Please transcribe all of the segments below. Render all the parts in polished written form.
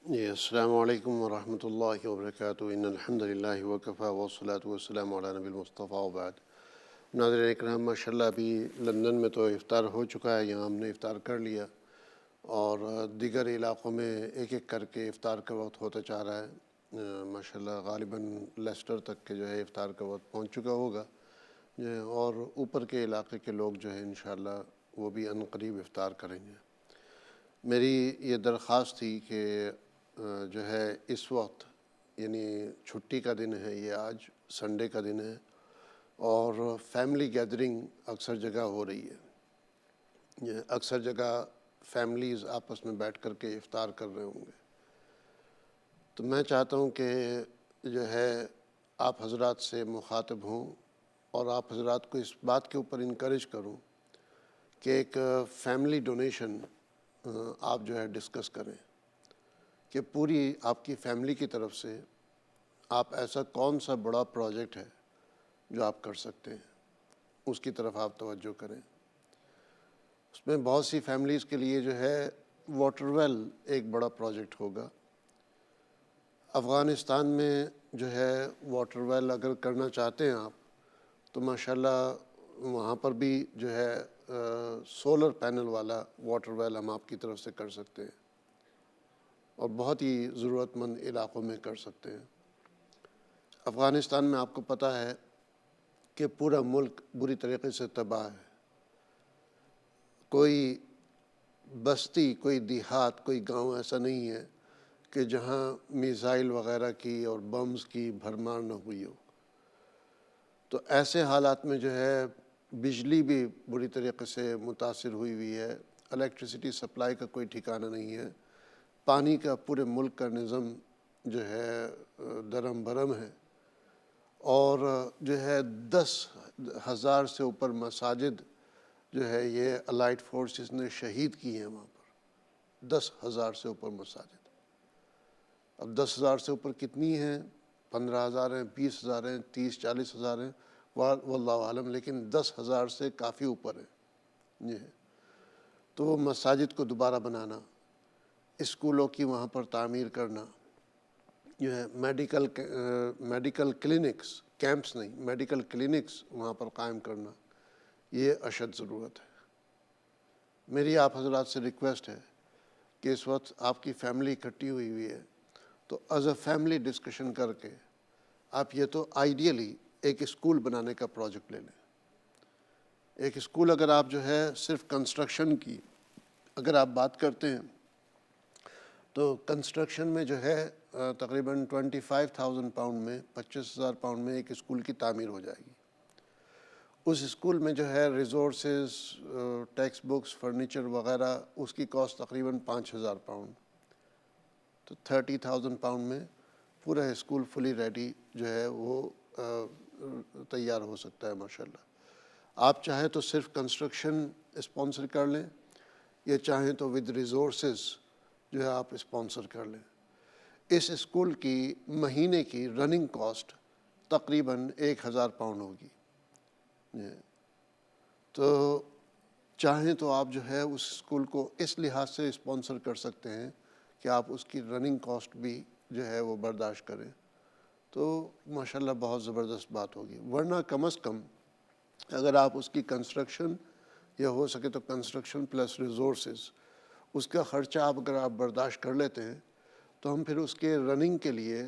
جی السلام علیکم ورحمۃ اللہ وبرکاتہ، ان الحمد للہ وکفیٰ والصلاۃ والسلام علی نبی المصطفیٰ وبعد۔ ناظرین اکرام، ماشاء اللہ ابھی لندن میں تو افطار ہو چکا ہے، یہاں ہم نے افطار کر لیا اور دیگر علاقوں میں ایک ایک کر کے افطار کا وقت ہوتا جا رہا ہے۔ ماشاء اللہ غالباً لیسٹر تک کے جو ہے افطار کا وقت پہنچ چکا ہوگا اور اوپر کے علاقے کے لوگ جو ہے انشاءاللہ وہ بھی عنقریب افطار کریں گے۔ میری یہ درخواست تھی کہ جو ہے اس وقت یعنی چھٹی کا دن ہے، یہ آج سنڈے کا دن ہے اور فیملی گیدرنگ اکثر جگہ ہو رہی ہے، یہ اکثر جگہ فیملیز آپس میں بیٹھ کر کے افطار کر رہے ہوں گے۔ تو میں چاہتا ہوں کہ جو ہے آپ حضرات سے مخاطب ہوں اور آپ حضرات کو اس بات کے اوپر انکریج کروں کہ ایک فیملی ڈونیشن آپ جو ہے ڈسکس کریں کہ پوری آپ کی فیملی کی طرف سے آپ ایسا کون سا بڑا پروجیکٹ ہے جو آپ کر سکتے ہیں، اس کی طرف آپ توجہ کریں۔ اس میں بہت سی فیملیز کے لیے جو ہے واٹر ویل ایک بڑا پروجیکٹ ہوگا۔ افغانستان میں جو ہے واٹر ویل اگر کرنا چاہتے ہیں آپ تو ماشاءاللہ وہاں پر بھی جو ہے سولر پینل والا واٹر ویل ہم آپ کی طرف سے کر سکتے ہیں اور بہت ہی ضرورت مند علاقوں میں کر سکتے ہیں۔ افغانستان میں آپ کو پتہ ہے کہ پورا ملک بری طریقے سے تباہ ہے، کوئی بستی، کوئی دیہات، کوئی گاؤں ایسا نہیں ہے کہ جہاں میزائل وغیرہ کی اور بمز کی بھرمار نہ ہوئی ہو۔ تو ایسے حالات میں جو ہے بجلی بھی بری طریقے سے متاثر ہوئی ہے، الیکٹریسٹی سپلائی کا کوئی ٹھکانہ نہیں ہے، پانی کا پورے ملک کا نظم جو ہے درہم برہم ہے اور جو ہے 10,000 سے اوپر مساجد جو ہے یہ الائٹ فورسز نے شہید کی ہیں وہاں پر، 10,000 سے اوپر مساجد۔ اب 10,000 سے اوپر کتنی ہیں؟ 15,000 ہیں، 20,000 ہیں، 30-40,000 ہیں، واللہ عالم، لیکن 10,000 سے کافی اوپر ہے جی۔ تو وہ مساجد کو دوبارہ بنانا، اسکولوں کی وہاں پر تعمیر کرنا، جو ہے میڈیکل کلینکس، کیمپس نہیں، میڈیکل کلینکس وہاں پر قائم کرنا، یہ اشد ضرورت ہے۔ میری آپ حضرات سے ریکویسٹ ہے کہ اس وقت آپ کی فیملی اکٹھی ہوئی ہے تو ایز اے فیملی ڈسکشن کر کے آپ یہ تو آئیڈیلی ایک اسکول بنانے کا پروجیکٹ لے لیں۔ ایک اسکول اگر آپ جو ہے صرف کنسٹرکشن کی اگر آپ بات کرتے ہیں تو کنسٹرکشن میں جو ہے تقریباً 25,000 پاؤنڈ میں، 25,000 پاؤنڈ میں ایک اسکول کی تعمیر ہو جائے گی۔ اس اسکول میں جو ہے ریسورسز، ٹیکسٹ بکس، فرنیچر وغیرہ، اس کی کاسٹ تقریباً 5,000 پاؤنڈ، تو 30,000 پاؤنڈ میں پورا اسکول فلی ریڈی جو ہے وہ تیار ہو سکتا ہے ماشاءاللہ۔ آپ چاہیں تو صرف کنسٹرکشن اسپانسر کر لیں یا چاہیں تو ود ریسورسز جو ہے آپ اسپانسر کر لیں۔ اس اسکول کی مہینے کی رننگ کاسٹ تقریباً 1,000 پاؤنڈ ہوگی تو چاہیں تو آپ جو ہے اس اسکول کو اس لحاظ سے اسپانسر کر سکتے ہیں کہ آپ اس کی رننگ کاسٹ بھی جو ہے وہ برداشت کریں، تو ماشاءاللہ بہت زبردست بات ہوگی۔ ورنہ کم از کم اگر آپ اس کی کنسٹرکشن یا ہو سکے تو کنسٹرکشن پلس ریسورسز، اس کا خرچہ اگر آپ برداشت کر لیتے ہیں تو ہم پھر اس کے رننگ کے لیے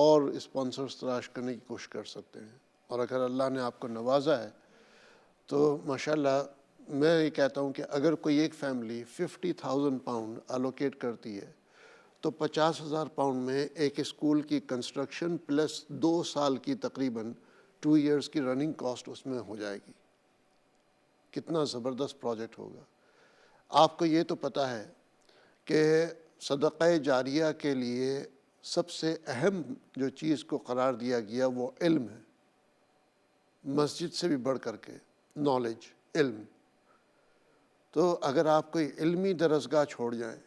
اور اسپانسرز تلاش کرنے کی کوشش کر سکتے ہیں، اور اگر اللہ نے آپ کو نوازا ہے تو ماشاءاللہ میں یہ کہتا ہوں کہ اگر کوئی ایک فیملی 50,000 پاؤنڈ الوکیٹ کرتی ہے تو 50,000 پاؤنڈ میں ایک اسکول کی کنسٹرکشن پلس 2 سال کی تقریباً 2 ایئرز کی رننگ کاسٹ اس میں ہو جائے گی۔ کتنا زبردست پروجیکٹ ہوگا۔ آپ کو یہ تو پتہ ہے کہ صدقہ جاریہ کے لیے سب سے اہم جو چیز کو قرار دیا گیا وہ علم ہے، مسجد سے بھی بڑھ کر کے نالج، علم۔ تو اگر آپ کوئی علمی درسگاہ چھوڑ جائیں،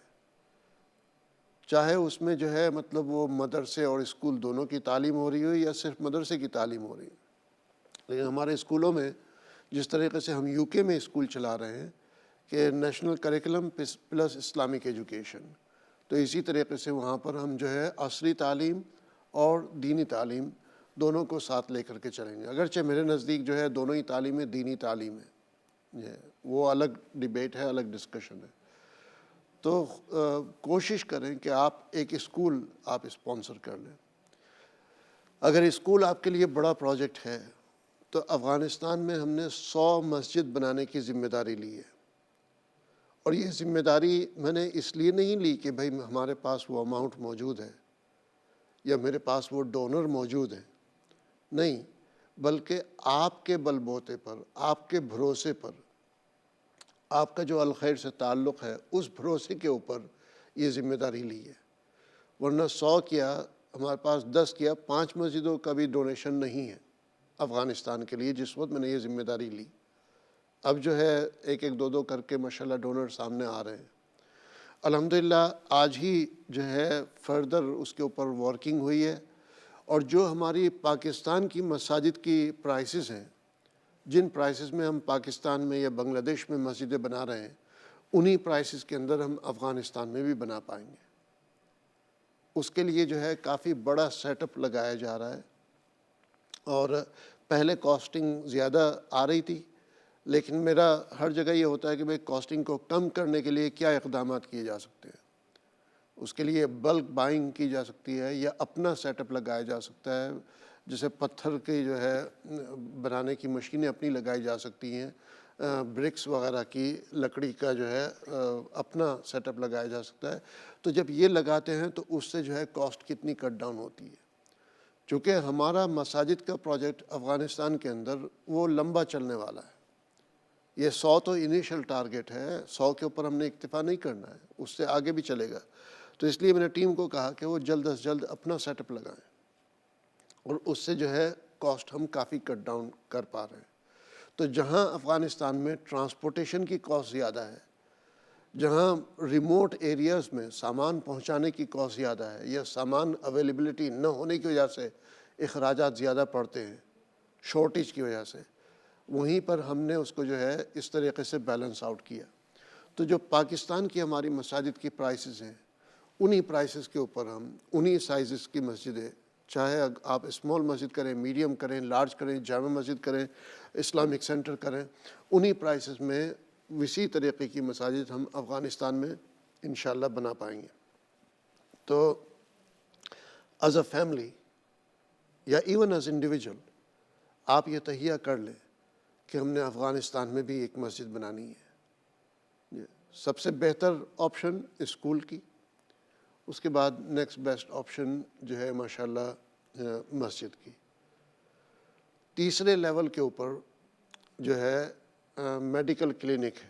چاہے اس میں جو ہے مطلب وہ مدرسے اور اسکول دونوں کی تعلیم ہو رہی ہو یا صرف مدرسے کی تعلیم ہو رہی ہے، لیکن ہمارے اسکولوں میں جس طریقے سے ہم یو کے میں اسکول چلا رہے ہیں کہ national curriculum plus Islamic education, تو اسی طریقے سے وہاں پر ہم جو ہے عصری تعلیم اور دینی تعلیم دونوں کو ساتھ لے کر کے چلیں گے. اگرچہ میرے نزدیک جو ہے دونوں ہی تعلیمیں دینی تعلیم ہے، وہ الگ ڈیبیٹ ہے، الگ ڈسکشن ہے. تو کوشش کریں کہ آپ ایک اسکول آپ اسپانسر کر لیں. اگر اسکول آپ کے لیے بڑا پروجیکٹ ہے تو افغانستان میں ہم نے 100 مسجد بنانے کی ذمہ داری لی ہے. اور یہ ذمہ داری میں نے اس لیے نہیں لی کہ بھائی ہمارے پاس وہ اماؤنٹ موجود ہے یا میرے پاس وہ ڈونر موجود ہیں، نہیں، بلکہ آپ کے بل بوتے پر، آپ کے بھروسے پر، آپ کا جو الخیر سے تعلق ہے اس بھروسے کے اوپر یہ ذمہ داری لی ہے. ورنہ 100 کیا، ہمارے پاس 10 کیا، 5 مسجدوں کا بھی ڈونیشن نہیں ہے افغانستان کے لیے جس وقت میں نے یہ ذمہ داری لی. اب جو ہے ایک ایک دو کر کے ماشاءاللہ ڈونر سامنے آ رہے ہیں. الحمدللہ آج ہی جو ہے فردر اس کے اوپر ورکنگ ہوئی ہے، اور جو ہماری پاکستان کی مساجد کی پرائسز ہیں، جن پرائسز میں ہم پاکستان میں یا بنگلہ دیش میں مسجدیں بنا رہے ہیں، انہی پرائسز کے اندر ہم افغانستان میں بھی بنا پائیں گے. اس کے لیے جو ہے کافی بڑا سیٹ اپ لگایا جا رہا ہے، اور پہلے کاسٹنگ زیادہ آ رہی تھی، لیکن میرا ہر جگہ یہ ہوتا ہے کہ بھئی کاسٹنگ کو کم کرنے کے لیے کیا اقدامات کیے جا سکتے ہیں. اس کے لیے بلک بائنگ کی جا سکتی ہے یا اپنا سیٹ اپ لگایا جا سکتا ہے، جیسے پتھر کی جو ہے بنانے کی مشینیں اپنی لگائی جا سکتی ہیں، برکس وغیرہ کی لکڑی کا جو ہے اپنا سیٹ اپ لگایا جا سکتا ہے. تو جب یہ لگاتے ہیں تو اس سے جو ہے کاسٹ کتنی کٹ ڈاؤن ہوتی ہے. چونکہ ہمارا مساجد کا پروجیکٹ افغانستان کے اندر وہ لمبا چلنے والا ہے. یہ 100 تو انیشل ٹارگٹ ہے، 100 کے اوپر ہم نے اکتفا نہیں کرنا ہے، اس سے آگے بھی چلے گا. تو اس لیے میں نے ٹیم کو کہا کہ وہ جلد از جلد اپنا سیٹ اپ لگائیں، اور اس سے جو ہے کاسٹ ہم کافی کٹ ڈاؤن کر پا رہے ہیں. تو جہاں افغانستان میں ٹرانسپورٹیشن کی کاسٹ زیادہ ہے، جہاں ریموٹ ایریاز میں سامان پہنچانے کی کاسٹ زیادہ ہے یا سامان اویلیبلٹی نہ ہونے کی وجہ سے اخراجات زیادہ پڑتے ہیں شارٹیج کی وجہ سے، وہیں پر ہم نے اس کو جو ہے اس طریقے سے بیلنس آؤٹ کیا. تو جو پاکستان کی ہماری مساجد کی پرائسز ہیں، انہی پرائسز کے اوپر ہم انہی سائزز کی مسجدیں، چاہے آپ اسمال مسجد کریں، میڈیم کریں، لارج کریں، جامع مسجد کریں، اسلامک سینٹر کریں، انہی پرائسز میں وسیع طریقے کی مساجد ہم افغانستان میں انشاءاللہ بنا پائیں گے. تو ایز اے فیملی یا ایون ایز انڈیویجول آپ یہ تہیہ کر لیں کہ ہم نے افغانستان میں بھی ایک مسجد بنانی ہے. سب سے بہتر آپشن اسکول کی، اس کے بعد نیکسٹ بیسٹ آپشن جو ہے ماشاءاللہ مسجد کی. تیسرے لیول کے اوپر جو ہے میڈیکل کلینک ہے.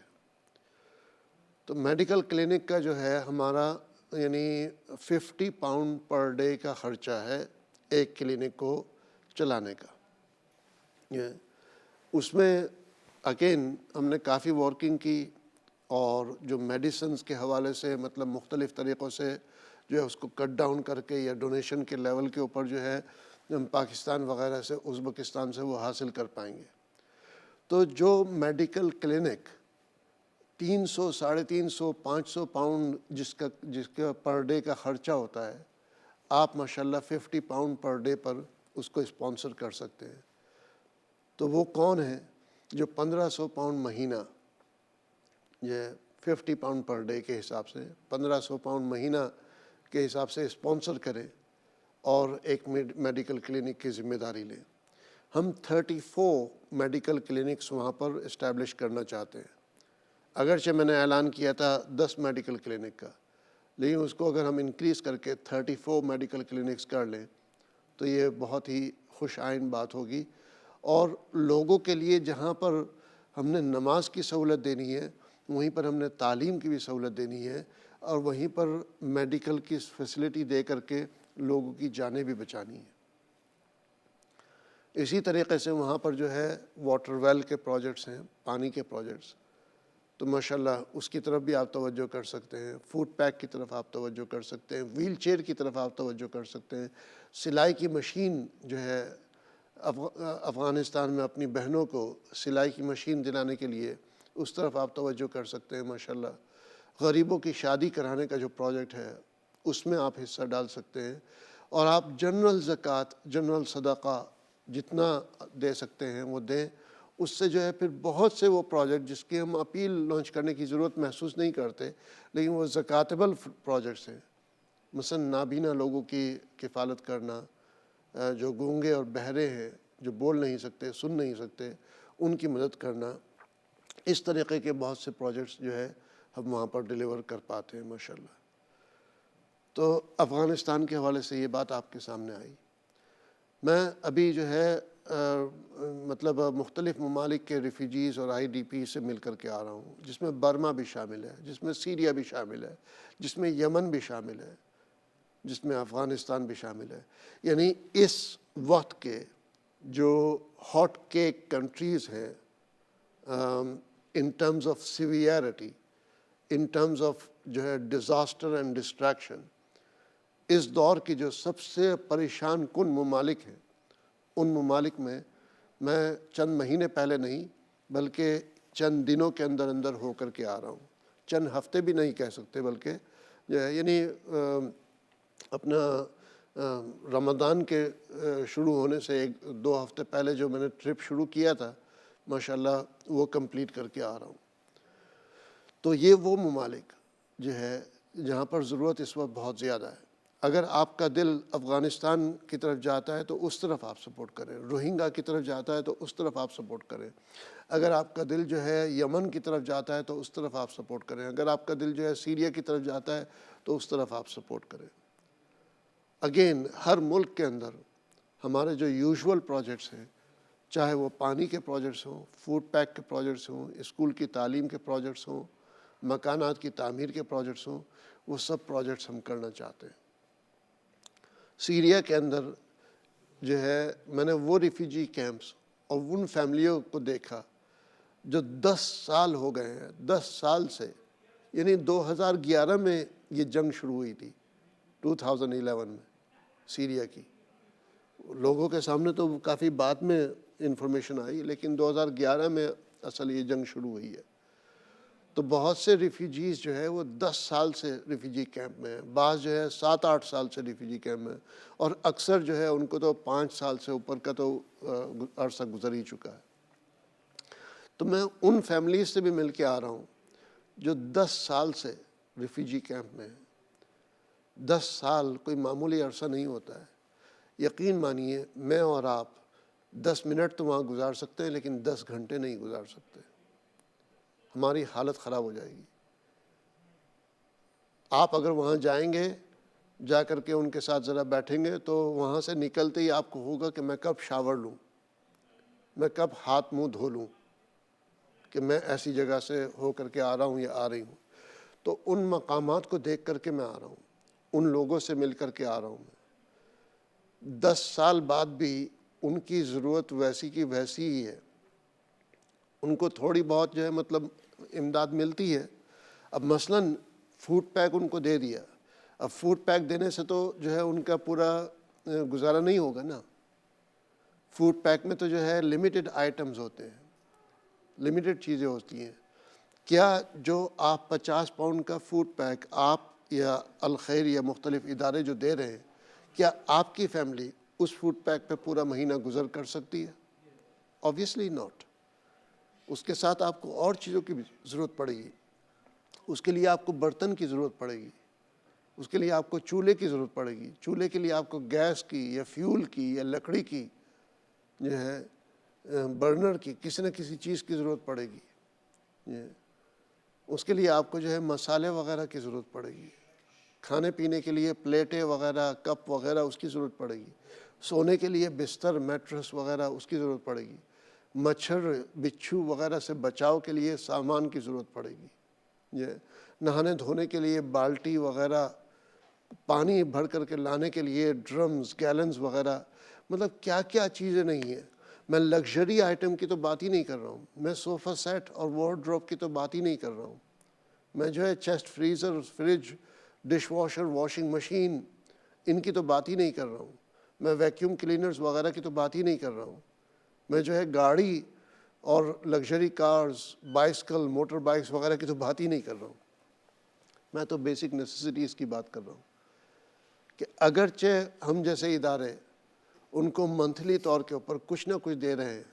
تو میڈیکل کلینک کا جو ہے ہمارا یعنی 50 پاؤنڈ پر ڈے کا خرچہ ہے ایک کلینک کو چلانے کا. اس میں اگین ہم نے کافی ورکنگ کی، اور جو میڈیسنز کے حوالے سے مطلب مختلف طریقوں سے جو ہے اس کو کٹ ڈاؤن کر کے یا ڈونیشن کے لیول کے اوپر جو ہے ہم پاکستان وغیرہ سے، ازبکستان سے وہ حاصل کر پائیں گے. تو جو میڈیکل کلینک 300، 350، 500 پاؤنڈ جس کا پر ڈے کا خرچہ ہوتا ہے، آپ ماشاءاللہ 50 پاؤنڈ پر ڈے پر اس کو اسپانسر کر سکتے ہیں. تو وہ کون ہیں جو 1500 پاؤنڈ مہینہ، یہ 50 پاؤنڈ پر ڈے کے حساب سے 1500 پاؤنڈ مہینہ کے حساب سے اسپانسر کریں اور ایک میڈیکل کلینک کی ذمہ داری لیں. ہم 34 میڈیکل کلینکس وہاں پر اسٹیبلش کرنا چاہتے ہیں. اگرچہ میں نے اعلان کیا تھا 10 میڈیکل کلینک کا، لیکن اس کو اگر ہم انکریز کر کے 34 میڈیکل کلینکس کر لیں تو یہ بہت ہی خوش آئند بات ہوگی. اور لوگوں کے لیے جہاں پر ہم نے نماز کی سہولت دینی ہے، وہیں پر ہم نے تعلیم کی بھی سہولت دینی ہے، اور وہیں پر میڈیکل کی فیسلٹی دے کر کے لوگوں کی جانیں بھی بچانی ہیں. اسی طریقے سے وہاں پر جو ہے واٹر ویل کے پروجیکٹس ہیں، پانی کے پروجیکٹس، تو ماشاءاللہ اس کی طرف بھی آپ توجہ کر سکتے ہیں. فوڈ پیک کی طرف آپ توجہ کر سکتے ہیں، ویل چیئر کی طرف آپ توجہ کر سکتے ہیں. سلائی کی مشین جو ہے افغانستان میں اپنی بہنوں کو سلائی کی مشین دلانے کے لیے اس طرف آپ توجہ کر سکتے ہیں. ماشاءاللہ غریبوں کی شادی کرانے کا جو پروجیکٹ ہے اس میں آپ حصہ ڈال سکتے ہیں، اور آپ جنرل زکوٰۃ، جنرل صدقہ جتنا دے سکتے ہیں وہ دیں. اس سے جو ہے پھر بہت سے وہ پروجیکٹ جس کی ہم اپیل لانچ کرنے کی ضرورت محسوس نہیں کرتے، لیکن وہ زکاتبل پروجیکٹس ہیں. مثلا نابینا لوگوں کی کفالت کرنا، جو گونگے اور بہرے ہیں، جو بول نہیں سکتے، سن نہیں سکتے، ان کی مدد کرنا. اس طریقے کے بہت سے پروجیکٹس جو ہے ہم وہاں پر ڈیلیور کر پاتے ہیں ماشاءاللہ. تو افغانستان کے حوالے سے یہ بات آپ کے سامنے آئی. میں ابھی جو ہے مطلب مختلف ممالک کے ریفیوجیز اور آئی ڈی پی سے مل کر کے آ رہا ہوں، جس میں برما بھی شامل ہے، جس میں سیریا بھی شامل ہے، جس میں یمن بھی شامل ہے، جس میں افغانستان بھی شامل ہے. یعنی اس وقت کے جو ہاٹ کیک کنٹریز ہیں in terms of severity, in terms of جو ہے ڈیزاسٹر اینڈ ڈسٹریکشن، اس دور کی جو سب سے پریشان کن ممالک ہیں، ان ممالک میں میں چند مہینے پہلے نہیں بلکہ چند دنوں کے اندر اندر ہو کر کے آ رہا ہوں. چند ہفتے بھی نہیں کہہ سکتے، بلکہ جو ہے یعنی اپنا رمضان کے شروع ہونے سے 1-2 ہفتے پہلے جو میں نے ٹرپ شروع کیا تھا، ماشاءاللہ وہ کمپلیٹ کر کے آ رہا ہوں. تو یہ وہ ممالک جو ہے جہاں پر ضرورت اس وقت بہت زیادہ ہے. اگر آپ کا دل افغانستان کی طرف جاتا ہے تو اس طرف آپ سپورٹ کریں، روہنگا کی طرف جاتا ہے تو اس طرف آپ سپورٹ کریں. اگر آپ کا دل جو ہے یمن کی طرف جاتا ہے تو اس طرف آپ سپورٹ کریں. اگر آپ کا دل جو ہے سیریا کی طرف جاتا ہے تو اس طرف آپ سپورٹ کریں. اگین ہر ملک کے اندر ہمارے جو یوزول پروجیکٹس ہیں، چاہے وہ پانی کے پروجیکٹس ہوں، فوڈ پیک کے پروجیکٹس ہوں، اسکول کی تعلیم کے پروجیکٹس ہوں، مکانات کی تعمیر کے پروجیکٹس ہوں، وہ سب پروجیکٹس ہم کرنا چاہتے ہیں. سیریا کے اندر جو ہے میں نے وہ ریفیوجی کیمپس اور ان فیملیوں کو دیکھا جو 10 سال ہو گئے ہیں، 10 سال سے، یعنی 2011 میں یہ جنگ شروع ہوئی تھی، 2011 میں سیریا کی. لوگوں کے سامنے تو کافی بعد میں انفارمیشن آئی، لیکن 2011 میں اصل یہ جنگ شروع ہوئی ہے. تو بہت سے ریفیوجیز جو ہے وہ 10 سال سے ریفیوجی کیمپ میں ہیں، بعض جو ہے 7-8 سال سے ریفیوجی کیمپ میں، اور اکثر جو ہے ان کو تو 5 سال سے اوپر کا تو عرصہ گزر ہی چکا ہے. تو میں ان فیملیز سے بھی مل کے آ رہا ہوں جو 10 سال سے ریفیوجی کیمپ میں ہیں. 10 سال کوئی معمولی عرصہ نہیں ہوتا ہے. یقین مانیے میں اور آپ 10 منٹ تو وہاں گزار سکتے ہیں، لیکن 10 گھنٹے نہیں گزار سکتے. ہماری حالت خراب ہو جائے گی. آپ اگر وہاں جائیں گے، جا کر کے ان کے ساتھ ذرا بیٹھیں گے، تو وہاں سے نکلتے ہی آپ کو ہوگا کہ میں کب شاور لوں، میں کب ہاتھ منہ دھو لوں، کہ میں ایسی جگہ سے ہو کر کے آ رہا ہوں یا آ رہی ہوں. تو ان مقامات کو دیکھ کر کے میں آ رہا ہوں، ان لوگوں سے مل کر کے آ رہا ہوں. میں 10 سال بعد بھی ان کی ضرورت ویسی کی ویسی ہی ہے. ان کو تھوڑی بہت جو ہے مطلب امداد ملتی ہے. اب مثلاً فوڈ پیک ان کو دے دیا، اب فوڈ پیک دینے سے تو جو ہے ان کا پورا گزارا نہیں ہوگا نا. فوڈ پیک میں تو جو ہے لمیٹڈ آئٹمز ہوتے ہیں، لمیٹڈ چیزیں ہوتی ہیں. کیا جو آپ 50 پاؤنڈ کا فوڈ پیک آپ یا الخیر یا مختلف ادارے جو دے رہے ہیں، کیا آپ کی فیملی اس فوڈ پیک پہ پورا مہینہ گزر کر سکتی ہے؟ Obviously not. اس کے ساتھ آپ کو اور چیزوں کی بھی ضرورت پڑے گی. اس کے لیے آپ کو برتن کی ضرورت پڑے گی، اس کے لیے آپ کو چولہے کی ضرورت پڑے گی، چولہے کے لیے آپ کو گیس کی یا فیول کی یا لکڑی کی جو ہے برنر کی کسی نہ کسی چیز کی ضرورت پڑے گی. اس کے لیے آپ کو جو ہے مسالے وغیرہ کی ضرورت پڑے گی، کھانے پینے کے لیے پلیٹیں وغیرہ، کپ وغیرہ اس کی ضرورت پڑے گی. سونے کے لیے بستر، میٹرس وغیرہ اس کی ضرورت پڑے گی. مچھر بچھو وغیرہ سے بچاؤ کے لیے سامان کی ضرورت پڑے گی. نہانے دھونے کے لیے بالٹی وغیرہ، پانی بھر کر کے لانے کے لیے ڈرمز، گیلنز وغیرہ، مطلب کیا کیا چیزیں نہیں ہیں. میں لگژری آئٹم کی تو بات ہی نہیں کر رہا ہوں، میں صوفہ سیٹ اور وارڈروب کی تو بات ہی نہیں کر رہا ہوں. میں جو ہے chest, freezer, fridge, dishwasher, washing machine, ان کی تو بات ہی نہیں کر رہا ہوں. میں ویکیوم کلینرز وغیرہ کی تو بات ہی نہیں کر رہا ہوں. میں جو ہے گاڑی اور luxury cars, bicycle, motor bikes وغیرہ کی تو بات ہی نہیں کر رہا ہوں. میں تو بیسک نیسیسٹیز کی بات کر رہا ہوں. کہ اگرچہ ہم جیسے ادارے ان کو منتھلی طور کے اوپر کچھ نہ کچھ دے رہے ہیں،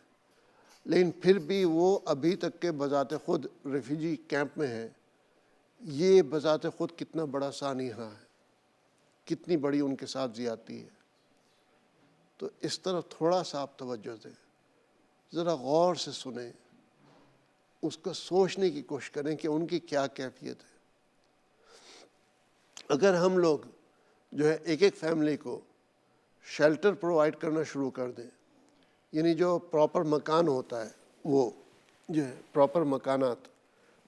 لیکن پھر بھی وہ ابھی تک کے بذات خود ریفیوجی کیمپ میں ہیں. یہ بذات خود کتنا بڑا سانحہ ہے، کتنی بڑی ان کے ساتھ زیادتی ہے. تو اس طرف تھوڑا سا آپ توجہ دیں، ذرا غور سے سنیں، اس کو سوچنے کی کوشش کریں کہ ان کی کیا کیفیت ہے. اگر ہم لوگ جو ہے ایک ایک فیملی کو شیلٹر پرووائڈ کرنا شروع کر دیں، یعنی جو پراپر مکان ہوتا ہے، وہ جو ہے پراپر مکانات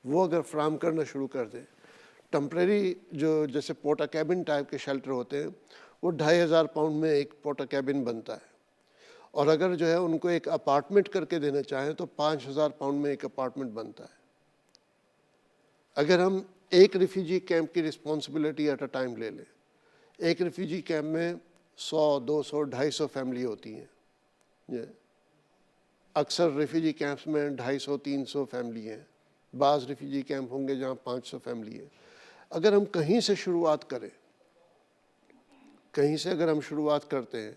وہ اگر فراہم کرنا شروع کر دیں. ٹمپریری جو جیسے پورٹا کیبن ٹائپ کے شیلٹر ہوتے ہیں، وہ 2500 پاؤنڈ میں ایک پورٹا کیبن بنتا ہے. اور اگر جو ہے ان کو ایک اپارٹمنٹ کر کے دینا چاہیں تو 5000 پاؤنڈ میں ایک اپارٹمنٹ بنتا ہے. اگر ہم ایک ریفیوجی کیمپ کی رسپانسبلٹی ایٹ اے ٹائم لے لیں، ایک ریفیوجی کیمپ میں 100 200 250 فیملی ہوتی ہیں. اکثر ریفیوجی کیمپس میں 250 300 فیملی ہیں، بعض ریفیوجی کیمپ ہوں گے جہاں 500 فیملی ہیں. اگر ہم کہیں سے شروعات کریں، کہیں سے اگر ہم شروعات کرتے ہیں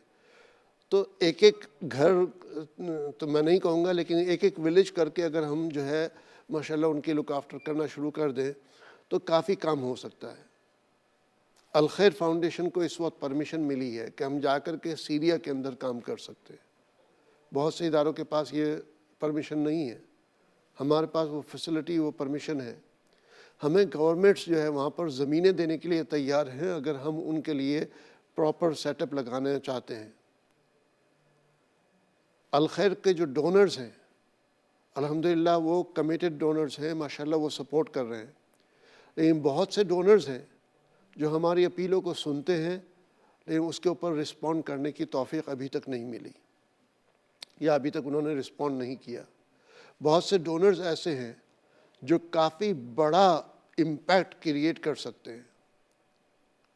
تو ایک ایک گھر تو میں نہیں کہوں گا، لیکن ایک ایک ولیج کر کے اگر ہم جو ہے ماشاءاللہ ان کی لک آفٹر کرنا شروع کر دیں تو کافی کام ہو سکتا ہے. الخیر فاؤنڈیشن کو اس وقت پرمیشن ملی ہے کہ ہم جا کر کے سیریا کے اندر کام کر سکتے ہیں. بہت سے اداروں کے پاس یہ پرمیشن نہیں ہے، ہمارے پاس وہ فیسلٹی، وہ پرمیشن ہے. ہمیں گورنمنٹس جو ہے وہاں پر زمینیں دینے کے لیے تیار ہیں اگر ہم ان کے لیے پراپر سیٹ اپ لگانا چاہتے ہیں. الخیر کے جو ڈونرز ہیں الحمدللہ وہ کمیٹڈ ڈونرز ہیں، ماشاءاللہ وہ سپورٹ کر رہے ہیں. لیکن بہت سے ڈونرز ہیں جو ہماری اپیلوں کو سنتے ہیں لیکن اس کے اوپر رسپونڈ کرنے کی توفیق ابھی تک نہیں ملی، یا ابھی تک انہوں نے رسپونڈ نہیں کیا. بہت سے ڈونرز ایسے ہیں جو کافی بڑا امپیکٹ کریٹ کر سکتے ہیں،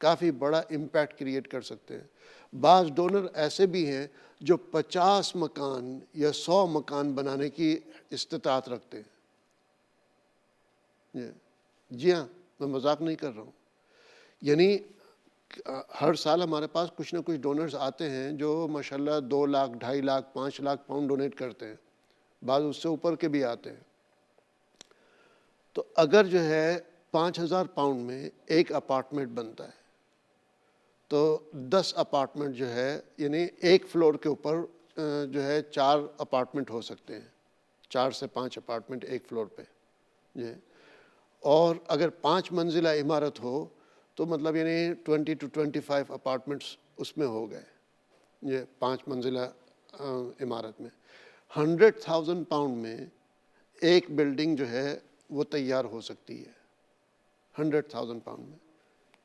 کافی بڑا امپیکٹ کریٹ کر سکتے ہیں. بعض ڈونر ایسے بھی ہیں جو 50 مکان یا 100 مکان بنانے کی استطاعت رکھتے ہیں. جی ہاں، میں مذاق نہیں کر رہا ہوں. یعنی ہر سال ہمارے پاس کچھ نہ کچھ ڈونرز آتے ہیں جو ماشاءاللہ 2 لاکھ 2.5 لاکھ 5 لاکھ پاؤنڈ ڈونیٹ کرتے ہیں، بعض اس سے اوپر کے بھی آتے ہیں. تو اگر جو ہے 5000 پاؤنڈ میں ایک اپارٹمنٹ بنتا ہے تو 10 اپارٹمنٹ جو ہے یعنی ایک فلور کے اوپر جو ہے 4 اپارٹمنٹ ہو سکتے ہیں، 4 سے 5 اپارٹمنٹ ایک فلور پہ. جی، اور اگر 5 منزلہ عمارت ہو تو مطلب یعنی 20 to 25 اپارٹمنٹس اس میں ہو گئے. یہ 5 منزلہ عمارت میں 100,000 پاؤنڈ میں ایک بلڈنگ جو ہے وہ تیار ہو سکتی ہے. 100,000 پاؤنڈ میں،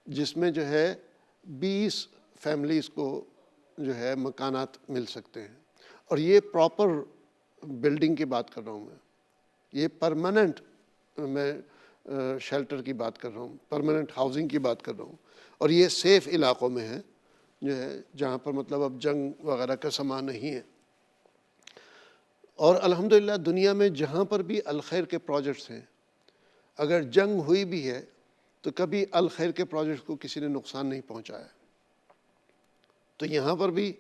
جس میں جو ہے 20 فیملیز کو جو ہے مکانات مل سکتے ہیں. اور یہ پراپر بلڈنگ کی بات کر رہا ہوں میں، یہ پرماننٹ میں شیلٹر کی بات کر رہا ہوں، پرماننٹ ہاؤسنگ کی بات کر رہا ہوں. اور یہ سیف علاقوں میں ہے جو ہے جہاں پر مطلب اب جنگ وغیرہ کا سامان نہیں ہے. اور الحمدللہ دنیا میں جہاں پر بھی الخیر کے پروجیکٹس ہیں، اگر جنگ ہوئی بھی ہے تو کبھی الخیر کے پروجیکٹس کو کسی نے نقصان نہیں پہنچایا. تو یہاں پر بھی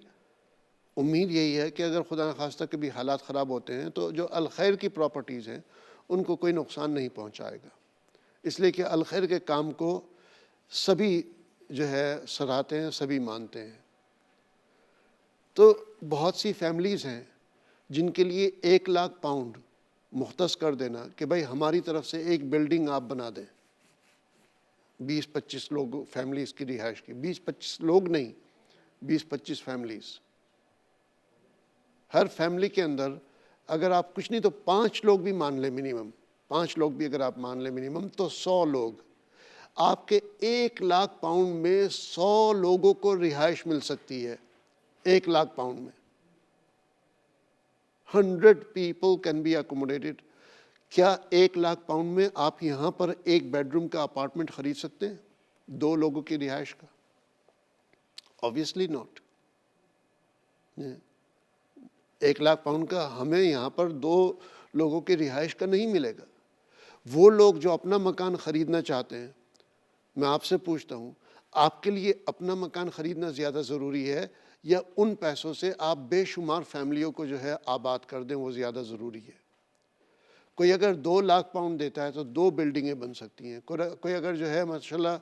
امید یہی ہے کہ اگر خدا نخواستہ کبھی حالات خراب ہوتے ہیں تو جو الخیر کی پراپرٹیز ہیں ان کو کوئی نقصان نہیں پہنچائے گا، اس لیے کہ الخیر کے کام کو سبھی جو ہے سراہتے ہیں، سبھی مانتے ہیں. تو بہت سی فیملیز ہیں جن کے لیے 1 لاکھ پاؤنڈ مختص کر دینا کہ بھائی ہماری طرف سے ایک بلڈنگ آپ بنا دیں 20-25 لوگ فیملیز کی رہائش کی، 20-25 لوگ نہیں، 20-25 فیملیز. ہر فیملی کے اندر اگر آپ کچھ نہیں تو 5 لوگ بھی مان لیں منیمم، 5 لوگ بھی اگر آپ مان لیں منیمم تو 100 لوگ. آپ کے 1 لاکھ پاؤنڈ میں 100 لوگوں کو رہائش مل سکتی ہے. 1 لاکھ پاؤنڈ میں 100 people can be accommodated. کیا 1 لاکھ پاؤنڈ میں آپ یہاں پر ایک بیڈ روم کا اپارٹمنٹ خرید سکتے ہیں 2 لوگوں کی رہائش کا؟ Obviously not. 1 لاکھ پاؤنڈ کا ہمیں یہاں پر 2 لوگوں کی رہائش کا نہیں ملے گا. وہ لوگ جو اپنا مکان خریدنا چاہتے ہیں، میں آپ سے پوچھتا ہوں آپ کے لیے اپنا مکان خریدنا زیادہ ضروری ہے یا ان پیسوں سے آپ بے شمار فیملیوں کو جو ہے آباد کر دیں وہ زیادہ ضروری ہے؟ کوئی اگر 2 لاکھ پاؤنڈ دیتا ہے تو 2 بلڈنگیں بن سکتی ہیں. کوئی اگر جو ہے ماشاءاللہ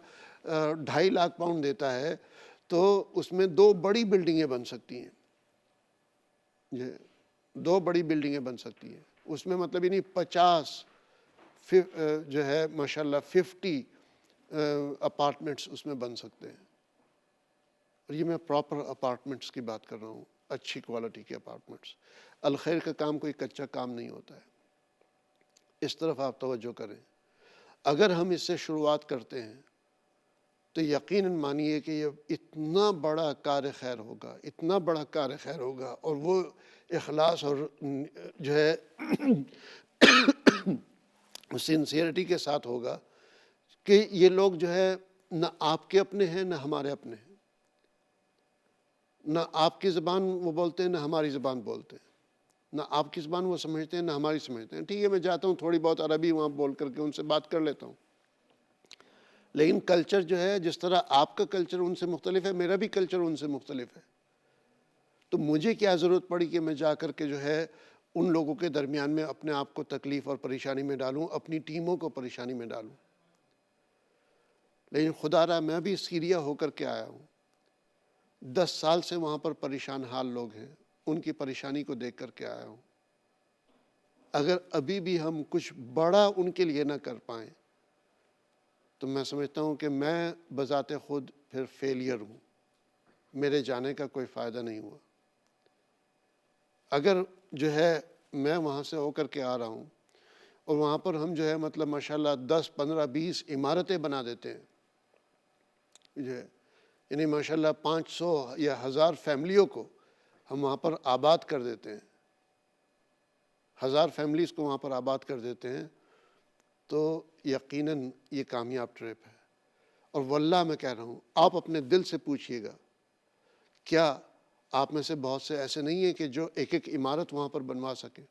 2.5 لاکھ پاؤنڈ دیتا ہے تو اس میں 2 بڑی بلڈنگیں بن سکتی ہیں. 2 بڑی بلڈنگیں بن سکتی ہیں. اس میں مطلب یہ نہیں 50 جو ہے ماشاءاللہ 50 اپارٹمنٹس اس میں بن سکتے ہیں. اور یہ میں پراپر اپارٹمنٹس کی بات کر رہا ہوں، اچھی کوالٹی کے اپارٹمنٹس. الخیر کا کام کوئی کچا کام نہیں ہوتا ہے. اس طرف آپ توجہ کریں. اگر ہم اس سے شروعات کرتے ہیں تو یقیناً مانیے کہ یہ اتنا بڑا کار خیر ہوگا، اتنا بڑا کار خیر ہوگا، اور وہ اخلاص اور جو ہے سنسیئرٹی کے ساتھ ہوگا کہ یہ لوگ جو ہے نہ آپ کے اپنے ہیں نہ ہمارے اپنے ہیں، نہ آپ کی زبان وہ بولتے ہیں نہ ہماری زبان بولتے ہیں، نہ آپ کی زبان وہ سمجھتے ہیں نہ ہماری سمجھتے ہیں. ٹھیک ہے، میں جاتا ہوں تھوڑی بہت عربی وہاں بول کر کے ان سے بات کر لیتا ہوں، لیکن کلچر جو ہے جس طرح آپ کا کلچر ان سے مختلف ہے، میرا بھی کلچر ان سے مختلف ہے. تو مجھے کیا ضرورت پڑی کہ میں جا کر کے جو ہے ان لوگوں کے درمیان میں اپنے آپ کو تکلیف اور پریشانی میں ڈالوں، اپنی ٹیموں کو پریشانی میں ڈالوں. لیکن خدا را میں بھی سیریا ہو کر کے آیا ہوں، 10 سال سے وہاں پر پریشان حال لوگ ہیں، ان کی پریشانی کو دیکھ کر کے آیا ہوں. اگر ابھی بھی ہم کچھ بڑا ان کے لیے نہ کر پائیں تو میں سمجھتا ہوں کہ میں بذات خود پھر فیلئر ہوں، میرے جانے کا کوئی فائدہ نہیں ہوا. اگر جو ہے میں وہاں سے ہو کر کے آ رہا ہوں اور وہاں پر ہم جو ہے مطلب ماشاءاللہ 10 15 20 عمارتیں بنا دیتے ہیں، جو ہے یعنی ماشاءاللہ 500 یا 1000 فیملیوں کو ہم وہاں پر آباد کر دیتے ہیں، 1000 فیملیز کو وہاں پر آباد کر دیتے ہیں، تو یقیناً یہ کامیاب ٹرپ ہے. اور واللہ میں کہہ رہا ہوں، آپ اپنے دل سے پوچھئے گا، کیا آپ میں سے بہت سے ایسے نہیں ہیں کہ جو ایک ایک عمارت وہاں پر بنوا سکیں؟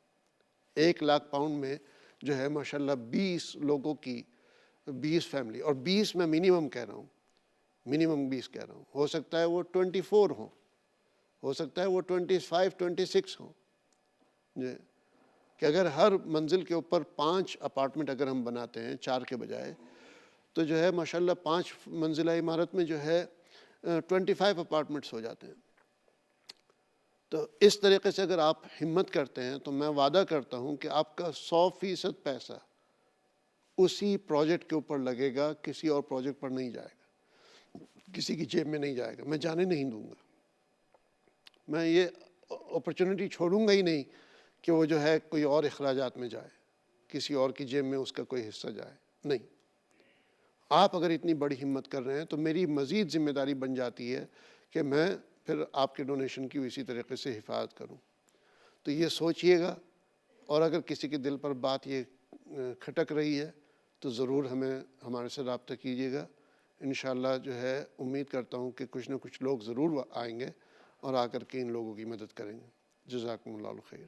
1 لاکھ پاؤنڈ میں جو ہے ماشاءاللہ 20 لوگوں کی 20 فیملی، اور 20 میں منیمم کہہ رہا ہوں، منیمم 20 کہہ رہا ہوں. ہو سکتا ہے وہ 24 ہوں، ہو سکتا ہے وہ 25 26 ہوں. جی، کہ اگر ہر منزل کے اوپر 5 اپارٹمنٹ اگر ہم بناتے ہیں 4 کے بجائے، تو جو ہے ماشاءاللہ 5 منزلہ عمارت میں جو ہے 25 اپارٹمنٹس ہو جاتے ہیں. تو اس طریقے سے اگر آپ ہمت کرتے ہیں تو میں وعدہ کرتا ہوں کہ آپ کا 100% پیسہ اسی پروجیکٹ کے اوپر لگے گا، کسی اور پروجیکٹ پر نہیں جائے گا، کسی کی جیب میں نہیں جائے گا. میں جانے نہیں دوں گا، میں یہ اپرچونٹی چھوڑوں گا ہی نہیں کہ وہ جو ہے کوئی اور اخراجات میں جائے، کسی اور کی جیب میں اس کا کوئی حصہ جائے. نہیں، آپ اگر اتنی بڑی ہمت کر رہے ہیں تو میری مزید ذمہ داری بن جاتی ہے کہ میں پھر آپ کے ڈونیشن کی اسی طریقے سے حفاظت کروں. تو یہ سوچئے گا، اور اگر کسی کے دل پر بات یہ کھٹک رہی ہے تو ضرور ہمارے سے رابطہ کیجیے گا. انشاءاللہ جو ہے امید کرتا ہوں کہ کچھ نہ کچھ لوگ ضرور آئیں گے اور آ کر کے ان لوگوں کی مدد کریں گے. جزاکم اللہ خیر.